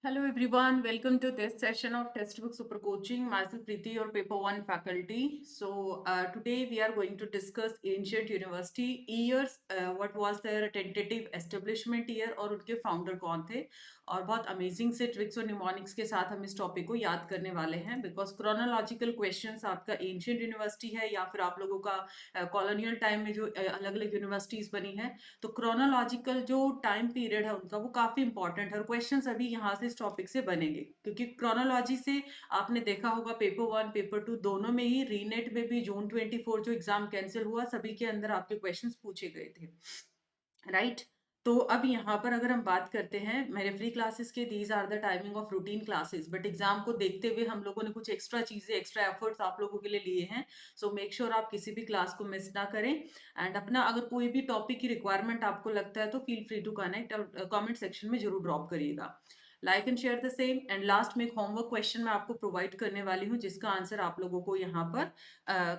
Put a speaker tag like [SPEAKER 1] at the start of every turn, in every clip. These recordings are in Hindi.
[SPEAKER 1] Hello everyone, welcome to this session of Textbook Super Coaching. Myself Preeti, your paper 1 faculty. Today we are going to discuss ancient university years, what was their tentative establishment year और उनके founder कौन थे और बहुत amazing से tricks और mnemonics के साथ हम इस topic को याद करने वाले हैं because chronological questions आपका ancient university है या फिर आप लोगों का colonial time में जो अलग-अलग universities बनी है तो क्रोनोलॉजिकल जो टाइम पीरियड है उनका वो काफी इंपॉर्टेंट है और क्वेश्चंस अभी यहाँ से इस टॉपिक से बनेंगे क्योंकि क्रोनोलॉजी से आपने देखा होगा पेपर 1 पेपर 2 दोनों में ही रीनेट में भी जून 24 जो एग्जाम कैंसिल हुआ सभी के अंदर आपके क्वेश्चंस पूछे गए थे राइट तो अब यहाँ पर अगर हम बात करते हैं मेरे फ्री क्लासेस के these are the timing of routine classes but exam को देखते हुए हम लोगों ने कुछ एक्स्ट्रा चीजें एक्स्ट्रा एफर्ट्स आप लोगों के लिए लिए हैं सो मेक श्योर आप किसी भी क्लास को मिस ना करें एंड अपना अगर कोई भी टॉपिक की रिक्वायरमेंट आपको लगता है तो फील फ्री टू कनेक्ट और कमेंट सेक्शन में जरूर ड्रॉप करिएगा like and share the same and last में एक होमवर्क क्वेश्चन मैं आपको प्रोवाइड करने वाली हूँ जिसका आंसर आप लोगों को यहाँ पर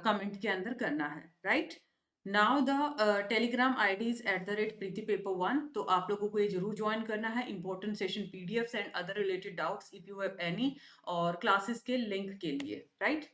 [SPEAKER 1] कमेंट के अंदर करना है right now the Telegram ID is @preeti paper1 तो आप लोगों को ये जरूर ज्वाइन करना है important session PDFs and other related doubts if you have any और क्लासेस के लिंक के लिए right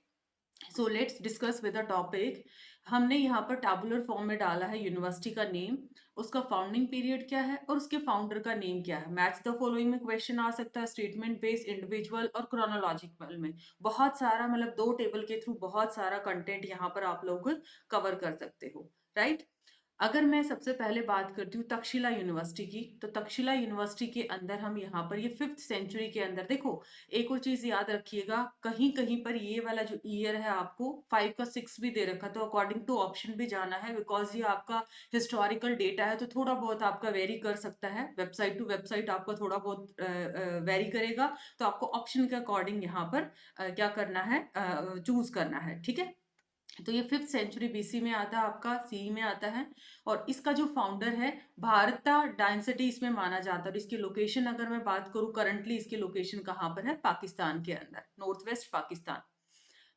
[SPEAKER 1] so let's discuss with the topic हमने यहाँ पर टैबुलर फॉर्म में डाला है यूनिवर्सिटी का नेम उसका फाउंडिंग पीरियड क्या है और उसके फाउंडर का नेम क्या है मैच द फॉलोइंग में क्वेश्चन आ सकता है स्टेटमेंट बेस्ड इंडिविजुअल और क्रोनोलॉजिकल में बहुत सारा मतलब दो टेबल के थ्रू बहुत सारा कंटेंट यहाँ पर आप लोग कवर कर सकते हो राइट अगर मैं सबसे पहले बात करती हूँ तक्षशिला यूनिवर्सिटी की तो तक्षशिला यूनिवर्सिटी के अंदर हम यहाँ पर ये 5th सेंचुरी के अंदर देखो एक और चीज याद रखिएगा कहीं कहीं पर ये वाला जो ईयर है आपको 5 का 6 भी दे रखा तो अकॉर्डिंग टू ऑप्शन भी जाना है बिकॉज ये आपका हिस्टोरिकल डेटा है तो थोड़ा बहुत आपका वेरी कर सकता है वेबसाइट टू वेबसाइट आपका थोड़ा बहुत वेरी करेगा तो आपको ऑप्शन के अकॉर्डिंग यहाँ पर क्या करना है चूज करना है ठीक है तो ये 5th सेंचुरी बीसी में आता है आपका सी में आता है और इसका जो फाउंडर है भारता डायनेसिटी इसमें माना जाता है और इसकी लोकेशन अगर मैं बात करूं करंटली इसकी लोकेशन कहाँ पर है पाकिस्तान के अंदर north west Pakistan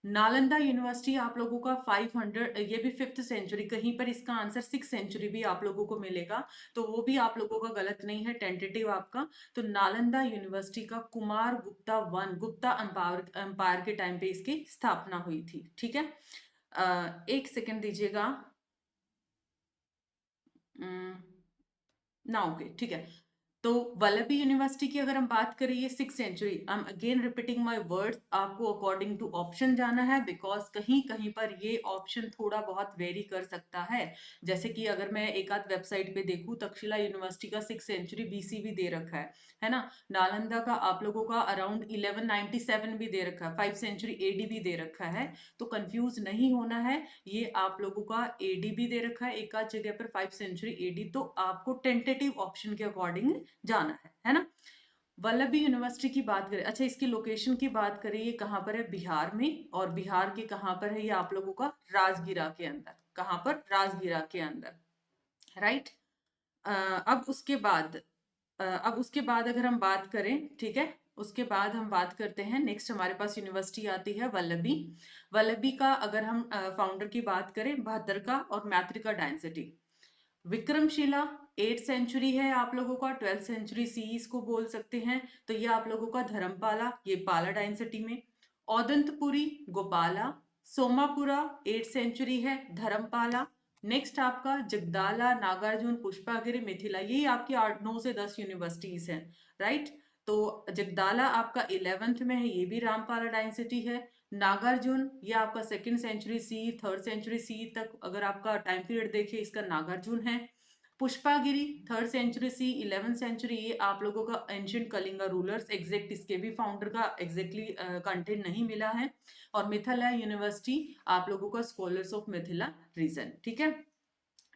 [SPEAKER 1] Nalanda university आप लोगों का 500 ये भी 5th सेंचुरी कहीं पर इसका आंसर 6th सेंचुरी भी आप लोगों को मिलेगा तो वो भी आप लोगों का गलत नहीं है टेंटेटिव आपका तो नालंदा यूनिवर्सिटी का कुमार गुप्ता वन गुप्ता एम्पायर के टाइम पे इसकी स्थापना हुई थी ठीक है एक सेकंड दीजिएगा ना ओके ठीक है तो वल्लभी यूनिवर्सिटी की अगर हम बात करें ये 6th century I am again repeating my words आपको अकॉर्डिंग टू ऑप्शन जाना है बिकॉज कहीं कहीं पर ये ऑप्शन थोड़ा बहुत वेरी कर सकता है जैसे कि अगर मैं एक आध वेबसाइट पे देखूं तक्षशिला यूनिवर्सिटी का 6th सेंचुरी बीसी भी दे रखा है ना नालंदा का आप लोगों का अराउंड 1197 भी दे रखा है 5 सेंचुरी एडी भी दे रखा है तो कंफ्यूज नहीं होना है ये आप लोगों का एडी भी दे रखा है एक आध जगह पर 5 सेंचुरी एडी तो आपको टेंटेटिव ऑप्शन के अकॉर्डिंग जाना है ना वल्लभी यूनिवर्सिटी की बात करें अच्छा इसकी लोकेशन की बात करें ये कहाँ पर है बिहार में और बिहार के कहाँ पर है ये आप लोगों का राजगिरा के अंदर कहाँ पर राजगिरा के अंदर राइट अब उसके बाद अगर हम बात करें ठीक है उसके बाद हम बात करते हैं नेक्स्ट हमारे पास यूनिवर्सिटी आती है वल्लभी वल्लभी का अगर हम फाउंडर की बात करें भद्रका और मैत्रिका डायनेसिटी विक्रमशिला 8th सेंचुरी है आप लोगों का 12th सेंचुरी सी इसको बोल सकते हैं तो ये आप लोगों का धर्मपाला ये पाला डायनेसिटी में औदंतपुरी गोपाला सोमापुरा 8th सेंचुरी है धर्मपाला नेक्स्ट आपका जगदाला नागार्जुन पुष्पागिरी मिथिला ये आपकी 8 9 से 10 यूनिवर्सिटीज हैं राइट तो जगदाला आपका 11th में है ये भी रामपाला डायनेसिटी है नागार्जुन ये आपका 2nd century C 3rd century C तक अगर आपका टाइम पीरियड देखें इसका नागार्जुन है पुष्पागिरी 3rd century C 11th century ये आप लोगों का एंशियंट कलिंगा रूलर्स एग्जैक्ट इसके भी फाउंडर का एग्जैक्टली कंटेंट नहीं मिला है और मिथिला यूनिवर्सिटी आप लोगों का स्कॉलर्स ऑफ मिथिला रीजन ठीक है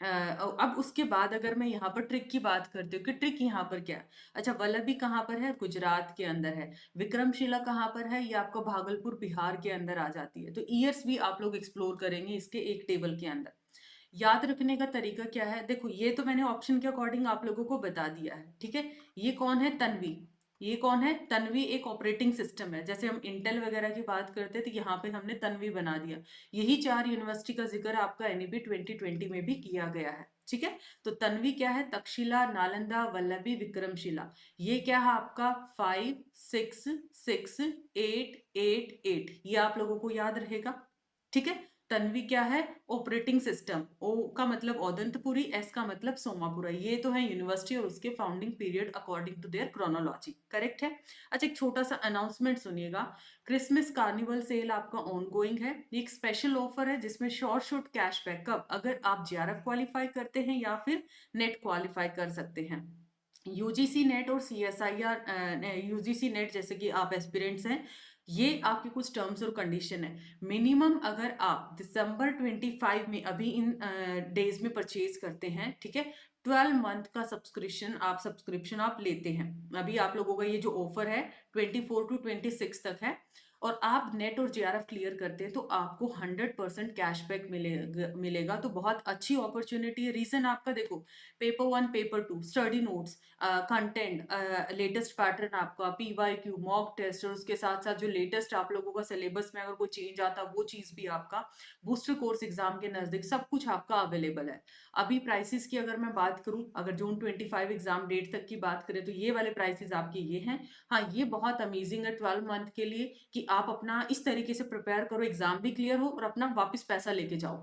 [SPEAKER 1] अब उसके बाद अगर मैं यहाँ पर ट्रिक की बात करती हूँ कि ट्रिक यहाँ पर क्या है अच्छा वल्लभी कहाँ पर है गुजरात के अंदर है विक्रमशिला कहाँ पर है ये आपका भागलपुर बिहार के अंदर आ जाती है तो ईयर्स भी आप लोग एक्सप्लोर करेंगे इसके एक टेबल के अंदर याद रखने का तरीका क्या है देखो ये तो मैंने ऑप्शन के अकॉर्डिंग आप लोगों को बता दिया है ठीक है ये कौन है तन्वी ये कौन है तन्वी एक ऑपरेटिंग सिस्टम है जैसे हम इंटेल वगैरह की बात करते हैं तो यहाँ पे हमने तन्वी बना दिया यही 4 यूनिवर्सिटी का जिक्र आपका एनईपी 2020 में भी किया गया है ठीक है। तो तन्वी क्या है, तक्षशिला, नालंदा, वल्लभी, विक्रमशिला। ये क्या है आपका 5 6 6 8 8 8, ये आप लोगों को याद रहेगा। ठीक है। तन्वी क्या है, ऑपरेटिंग सिस्टम, ओ का मतलब औदंतपुरी, एस का मतलब सोमापुरा। ये तो है यूनिवर्सिटी और उसके founding period according to their chronology, correct है। अच्छा, एक छोटा सा अनाउंसमेंट सुनिएगा। क्रिसमस कार्निवल सेल आपका ऑनगोइंग है। ये एक स्पेशल ऑफर है जिसमें शॉर्ट कैशबैक, कब, अगर आप जेआरएफ क्वालिफाई करते हैं या फिर नेट क्वालिफाई कर सकते हैं। यूजीसी नेट और सीएसआईआर, यूजीसी नेट जैसे कि आप एस्पिरेंट्स हैं, ये आपके कुछ टर्म्स और कंडीशन है। मिनिमम अगर आप दिसंबर 25 में अभी इन डेज में परचेज करते हैं, ठीक है, 12 मंथ का सब्सक्रिप्शन आप लेते हैं। अभी आप लोगों का ये जो ऑफर है 24 to 26 तक है, और आप नेट और जेआरएफ क्लियर करते हैं तो आपको 100% कैशबैक मिलेगा। तो बहुत अच्छी अपॉर्चुनिटी है। रीजन आपका देखो, paper 1, paper 2, study notes, content, latest pattern आपका, पीवाईक्यू, मॉक टेस्ट, और उसके साथ साथ जो लेटेस्ट आप लोगों का सिलेबस में अगर कोई चेंज आता वो चीज भी आपका, बूस्टर कोर्स एग्जाम के नजदीक सब कुछ आपका अवेलेबल है। अभी प्राइसेस की अगर मैं बात करूं, अगर जून 25 एग्जाम डेट तक की बात करें तो ये वाले प्राइसेस आपके ये हैं। हाँ, ये बहुत अमेजिंग है 12 मंथ के लिए, कि आप अपना इस तरीके से प्रिपेयर करो, एग्जाम भी क्लियर हो और अपना वापस पैसा लेके जाओ।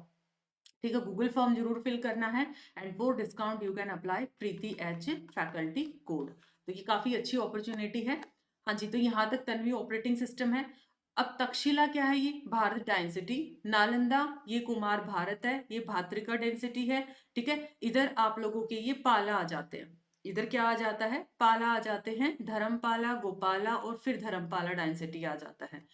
[SPEAKER 1] ठीक है, गूगल फॉर्म जरूर फिल करना है, and for discount you can apply Preeti H faculty code. तो ये काफी अच्छी अपॉर्चुनिटी है। हाँ जी, तो यहाँ तक तन्वी ऑपरेटिंग सिस्टम है। अब तक्षशिला क्या है, ये भारत डेंसिटी। नालंदा ये कुमार भारत है, ये भात्रिका डेंसिटी है। ठीक है, इधर आप लोगों के ये पाला आ जाते हैं, इधर क्या आ जाता है, पाला आ जाते हैं, धर्मपाला, गोपाला और फिर धर्मपाला डेंसिटी आ जाता है।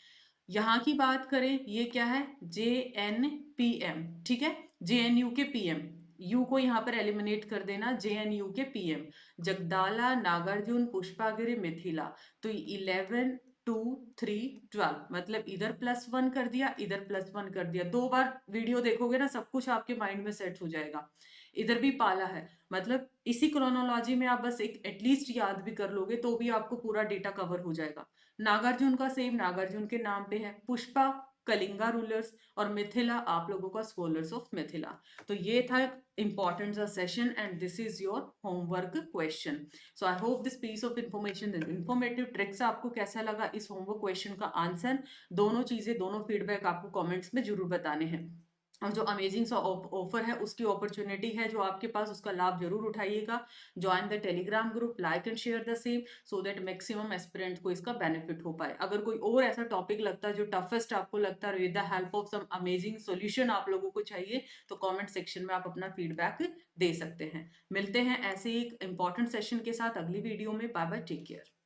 [SPEAKER 1] यहाँ की बात करें, ये क्या है, JNPM। ठीक है, JNU के PM, यू को यहाँ पर एलिमिनेट कर देना, JNU के PM, जगदाला, नागार्जुन, पुष्पागिरी, मिथिला। तो 11 2 3 12, मतलब इधर +1 कर दिया, इधर +1 कर दिया। 2 बार वीडियो देखोगे ना, सब कुछ आपके माइंड में सेट हो जाएगा। इधर भी पाला है, मतलब इसी क्रोनोलॉजी में आप बस एक एटलीस्ट याद भी कर लोगे तो भी आपको पूरा डेटा कवर हो जाएगा। नागार्जुन का सेम नागार्जुन के नाम पे है, पुष्पा कलिंगा रूलर्स, और मिथिला आप लोगों का स्कॉलर्स ऑफ मिथिला। तो ये था इंपॉर्टेंट सा session, and this is your homework question. So I hope this piece of information informative tricks आपको कैसा लगा, इस होमवर्क क्वेश्चन का आंसर, दोनों चीजें, दोनों फीडबैक आपको कमेंट्स में जरूर बताने हैं। और जो अमेजिंग सा ऑफर है, उसकी अपॉर्चुनिटी है जो आपके पास, उसका लाभ जरूर उठाइएगा। Join the Telegram group, like and share the same, so that maximum aspirant को इसका बेनिफिट हो पाए। अगर कोई और ऐसा टॉपिक लगता है जो टफेस्ट आपको लगता है, with the help of some amazing solution आप लोगों को चाहिए, तो कमेंट सेक्शन में आप अपना फीडबैक दे सकते हैं। मिलते हैं ऐसे एक इंपॉर्टेंट सेशन के साथ अगली वीडियो में। Bye bye, take care.